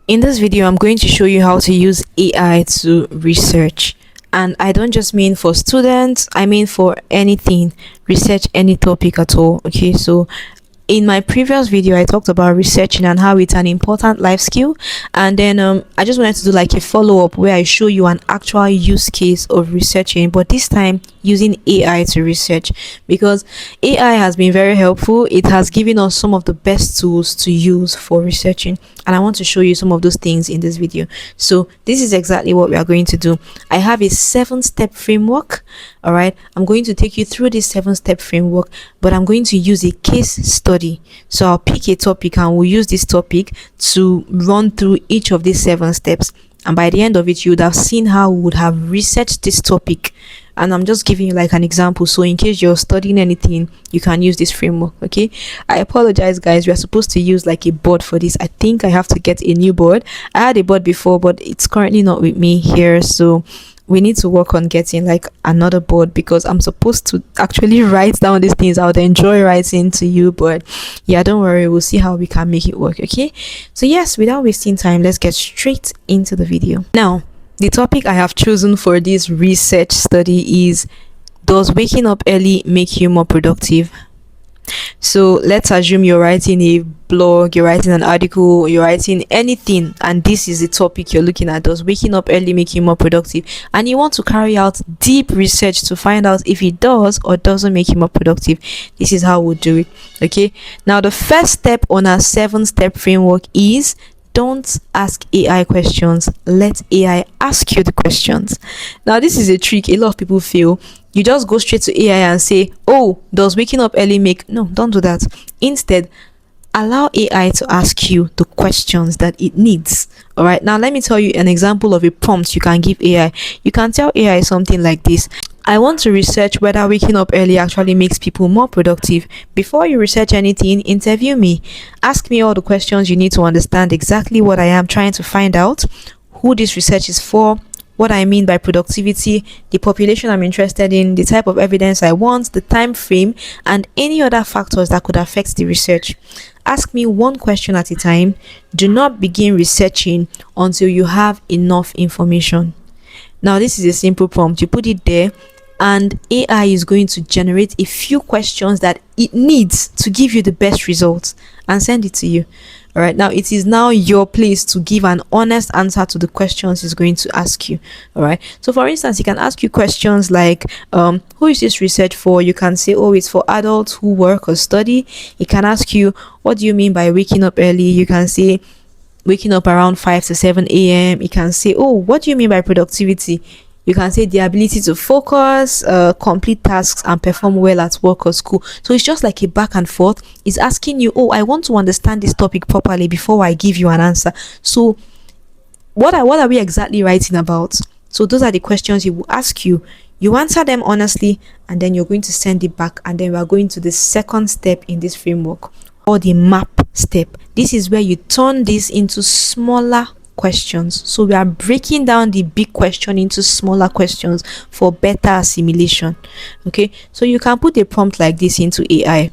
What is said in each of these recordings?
In this video, I'm going to show you how to use AI to research. And I don't just mean for students, I mean for anything, research any topic at all. Okay, so in my previous video I talked about researching and how it's an important life skill, and then I just wanted to do like a follow-up where I show you an actual use case of researching, but this time using AI to research, because AI has been very helpful. It has given us some of the best tools to use for researching, and I want to show you some of those things in this video. So this is exactly what we are going to do. I have a 7-step framework. All right, I'm going to take you through this 7-step framework, but I'm going to use a case study. So I'll pick a topic and we'll use this topic to run through each of these 7 steps, and by the end of it you would have seen how we would have researched this topic. And I'm just giving you like an example, so in case you're studying anything you can use this framework. Okay, I apologize guys, we are supposed to use like a board for this. I think I have to get a new board. I had a board before, but it's currently not with me here, so we need to work on getting like another board, because I'm supposed to actually write down these things. I would enjoy writing to you, but yeah, don't worry, we'll see how we can make it work. Okay, so yes, without wasting time, let's get straight into the video. Now, the topic I have chosen for this research study is, does waking up early make you more productive? So let's assume you're writing a blog, you're writing an article, you're writing anything, and this is the topic you're looking at. Does waking up early make you more productive? And you want to carry out deep research to find out if it does or doesn't make you more productive. This is how we'll do it. Okay, now the first step on our 7-step framework is, don't ask AI questions, let AI ask you the questions. Now this is a trick a lot of people fail. You just go straight to AI and say, oh, does waking up early make... No, don't do that. Instead, allow AI to ask you the questions that it needs. All right, now let me tell you an example of a prompt you can give AI. You can tell AI something like this: I want to research whether waking up early actually makes people more productive. Before you research anything, interview me. Ask me all the questions you need to understand exactly what I am trying to find out, who this research is for, what I mean by productivity, the population I'm interested in, the type of evidence I want, the time frame, and any other factors that could affect the research. Ask me one question at a time. Do not begin researching until you have enough information. Now, this is a simple prompt. You put it there, and AI is going to generate a few questions that it needs to give you the best results and send it to you. All right, now it is now your place to give an honest answer to the questions it's going to ask you. All right, so for instance, it can ask you questions like, who is this research for? You can say, oh, it's for adults who work or study. It can ask you, what do you mean by waking up early? You can say, waking up around 5 to 7 a.m. It can say, oh, what do you mean by productivity? You can say the ability to focus, complete tasks, and perform well at work or school. So it's just like a back and forth. It's asking you, oh, I want to understand this topic properly before I give you an answer. So what are we exactly writing about? So those are the questions it will ask you. You answer them honestly, and then you're going to send it back. And then we are going to the second step in this framework, or the map step. This is where you turn this into smaller questions. So we are breaking down the big question into smaller questions for better assimilation. Okay, so you can put a prompt like this into AI.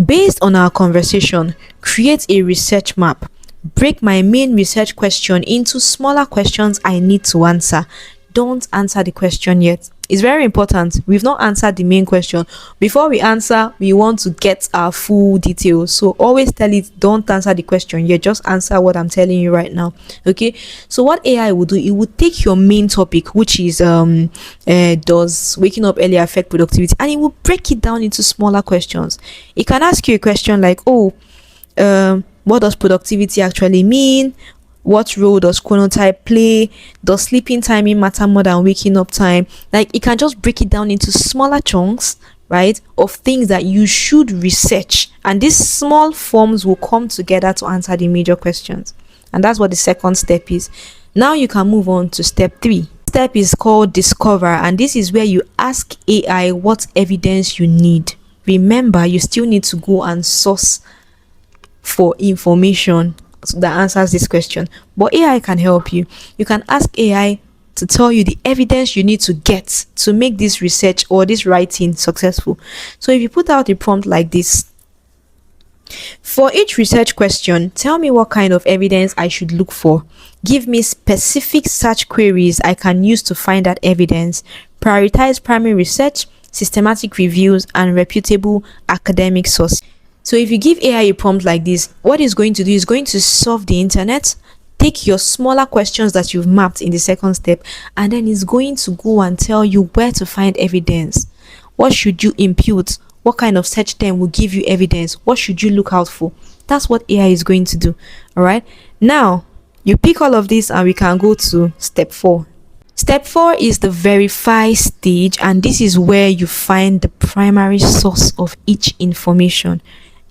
Based on our conversation, create a research map. Break my main research question into smaller questions I need to answer. Don't answer the question yet. It's very important. We've not answered the main question. Before we answer, we want to get our full details. So always tell it, don't answer the question yet. Just answer what I'm telling you right now. Okay. So what AI will do, it will take your main topic, which is does waking up early affect productivity, and it will break it down into smaller questions. It can ask you a question like, oh, what does productivity actually mean? What role does chronotype play? Does sleeping timing matter more than waking up time? Like, it can just break it down into smaller chunks, right, of things that you should research, and these small forms will come together to answer the major questions. And that's what the second step is. Now you can move on to step 3. Step is called discover, and this is where you ask AI what evidence you need. Remember, you still need to go and source for information that answers this question, but AI can help you. You can ask AI to tell you the evidence you need to get to make this research or this writing successful. So if you put out a prompt like this, For each research question, tell me what kind of evidence I should look for. Give me specific search queries I can use to find that evidence. Prioritize primary research, systematic reviews, and reputable academic sources. So if you give AI a prompt like this, what it's going to do is going to surf the internet, take your smaller questions that you've mapped in the second step, and then it's going to go and tell you where to find evidence. What should you impute? What kind of search term will give you evidence? What should you look out for? That's what AI is going to do. All right. Now, you pick all of this and we can go to step 4. Step 4 is the verify stage, and this is where you find the primary source of each information.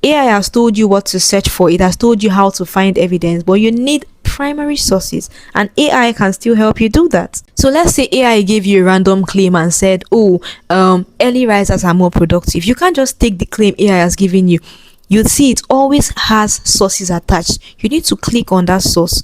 AI has told you what to search for, it has told you how to find evidence, but you need primary sources, and AI can still help you do that. So let's say AI gave you a random claim and said, oh, early risers are more productive. You can't just take the claim AI has given you. You'll see it always has sources attached. You need to click on that source.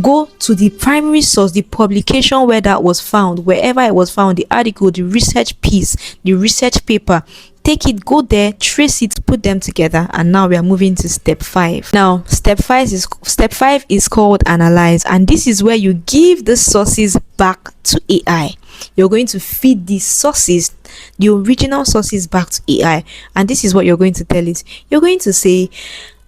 Go to the primary source, the publication where that was found, wherever it was found, the article, the research piece, the research paper. Take it, go there, trace it, put them together, and now we are moving to step 5. Now, step 5 is called analyze, and this is where you give the sources back to AI. You're going to feed these sources, the original sources, back to AI, and this is what you're going to tell it. You're going to say,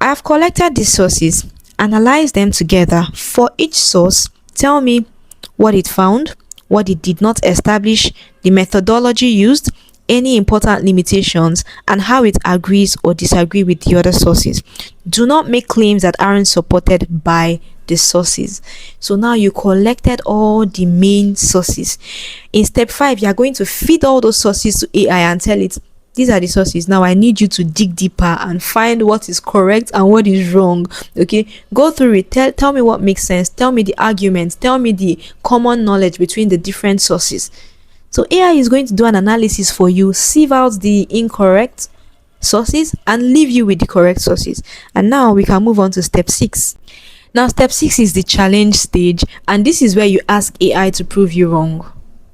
I've collected these sources, analyze them together. For each source, tell me what it found, what it did not establish, the methodology used, any important limitations, and how it agrees or disagrees with the other sources. Do not make claims that aren't supported by the sources. So now you collected all the main sources. In step 5, you are going to feed all those sources to AI and tell it, these are the sources. Now I need you to dig deeper and find what is correct and what is wrong. Okay, go through it. Tell me what makes sense. Tell me the arguments. Tell me the common knowledge between the different sources. So AI is going to do an analysis for you, sieve out the incorrect sources, and leave you with the correct sources. And now we can move on to step 6. Now step 6 is the challenge stage, and this is where you ask AI to prove you wrong.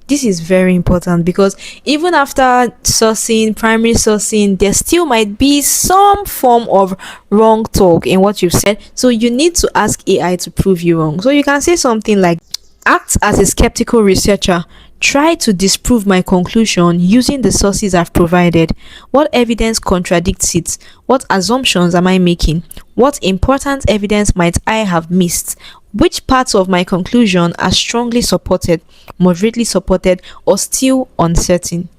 This is very important because even after sourcing, primary sourcing, there still might be some form of wrong talk in what you've said. So you need to ask AI to prove you wrong. So you can say something like, act as a skeptical researcher. Try to disprove my conclusion using the sources I've provided. What evidence contradicts it? What assumptions am I making? What important evidence might I have missed? Which parts of my conclusion are strongly supported, moderately supported, or still uncertain?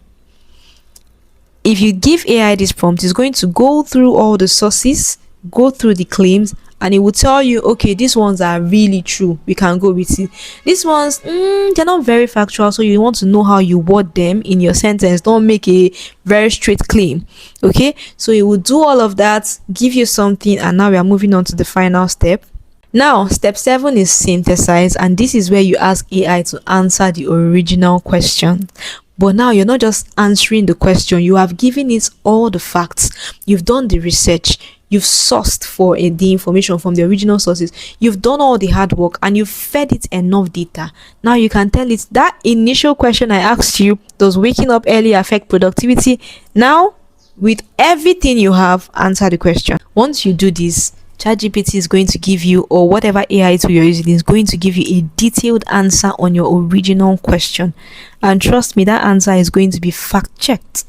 If you give AI this prompt, it's going to go through all the sources, go through the claims, and it will tell you, okay, these ones are really true, we can go with it. These ones, they're not very factual, so you want to know how you word them in your sentence. Don't make a very straight claim. Okay, so it will do all of that, give you something, and now we are moving on to the final step. Now step 7 is synthesize, and this is where you ask AI to answer the original question. But now you're not just answering the question, you have given it all the facts, you've done the research, you've sourced for the information from the original sources, you've done all the hard work, and you've fed it enough data. Now you can tell it, that initial question I asked you, does waking up early affect productivity? Now with everything you have, answer the question. Once you do this, ChatGPT is going to give you, or whatever AI tool you're using is going to give you, a detailed answer on your original question. And trust me, that answer is going to be fact checked.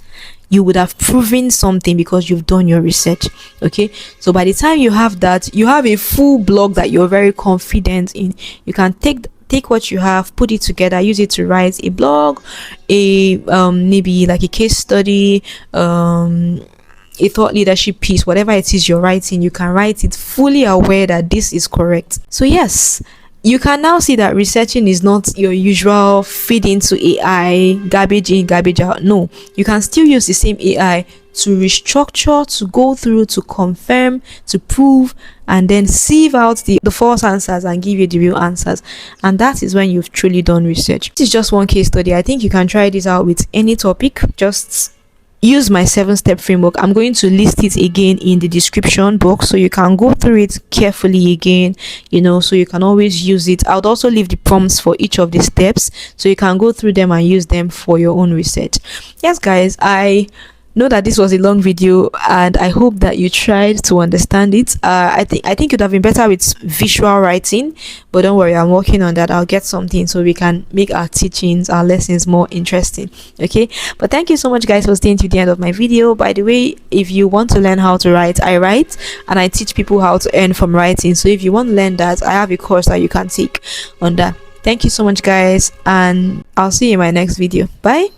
You would have proven something because you've done your research. Okay, so by the time you have that, you have a full blog that you're very confident in. You can take what you have, put it together, use it to write a blog, a maybe like a case study, a thought leadership piece, whatever it is you're writing. You can write it fully aware that this is correct. So yes, you can now see that researching is not your usual feed into AI, garbage in, garbage out. No, you can still use the same AI to restructure, to go through, to confirm, to prove, and then sieve out the false answers and give you the real answers. And that is when you've truly done research. This is just one case study. I think you can try this out with any topic. Just use my 7-step framework. I'm going to list it again in the description box, so you can go through it carefully again, so you can always use it. I would also leave the prompts for each of the steps, so you can go through them and use them for your own research. Yes guys, I know that this was a long video, and I hope that you tried to understand it. I think it would have been better with visual writing, but don't worry, I'm working on that. I'll get something so we can make our teachings, our lessons more interesting. Okay, but thank you so much, guys, for staying to the end of my video. By the way, if you want to learn how to write, I write and I teach people how to earn from writing. So if you want to learn that, I have a course that you can take on that. Thank you so much, guys, and I'll see you in my next video. Bye.